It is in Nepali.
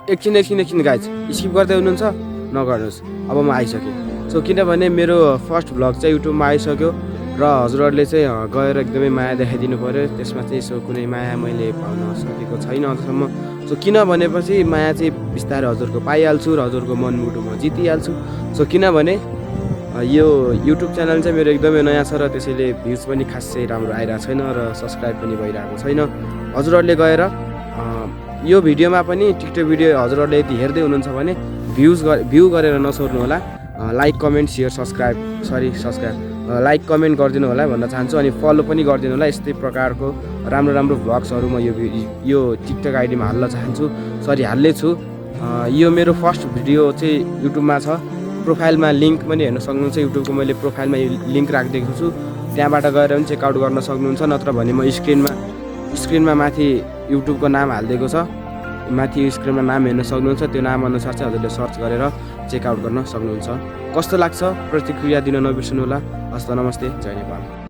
एकछिन गाइज स्किप गर्दै हुनुहुन्छ नगर्नुहोस्। अब म आइसकेँ। सो किनभने मेरो फर्स्ट भ्लग चाहिँ युट्युबमा आइसक्यो र हजुरहरूले चाहिँ गएर एकदमै माया देखाइदिनु पऱ्यो। त्यसमा चाहिँ सो कुनै माया मैले पाउन सकेको छैन अझसम्म। सो किन भनेपछि माया चाहिँ बिस्तारै हजुरको पाइहाल्छु र हजुरको मनमुटु म जितिहाल्छु। सो किनभने यो युट्युब च्यानल चाहिँ मेरो एकदमै नयाँ छ र त्यसैले भ्युज पनि खासै राम्रो आइरहेको छैन र सब्सक्राइब पनि भइरहेको छैन। हजुरहरूले गएर यो भिडियोमा पनि टिकटक भिडियो हजुरहरूले यदि हेर्दै हुनुहुन्छ भने भ्यू गरेर नछोड्नु होला। Like comment share like comment गरिदिनु होला भन्न चाहन्छु। अनि फलो पनि गरिदिनु होला। यस्तै प्रकारको राम्रो भ्लग्सहरू म यो टिकटक आइडीमा हाल्न चाहन्छु। हाल्दैछु। यो मेरो फर्स्ट भिडियो चाहिँ युट्युबमा छ। प्रोफाइलमा लिङ्क पनि हेर्न सक्नुहुन्छ। युट्युबको मैले प्रोफाइलमा लिङ्क राखिदिएको छु, त्यहाँबाट गएर पनि चेकआउट गर्न सक्नुहुन्छ। नत्र भने म स्क्रिनमा माथि युट्युबको नाम हालिदिएको छ, माथि स्क्रिनमा नाम हेर्न सक्नुहुन्छ। त्यो नाम अनुसार चाहिँ हजुरले सर्च गरेर चेकआउट गर्न सक्नुहुन्छ। कस्तो लाग्छ प्रतिक्रिया दिन नबिर्सनु होला। हस्त नमस्ते, जय नेपाल।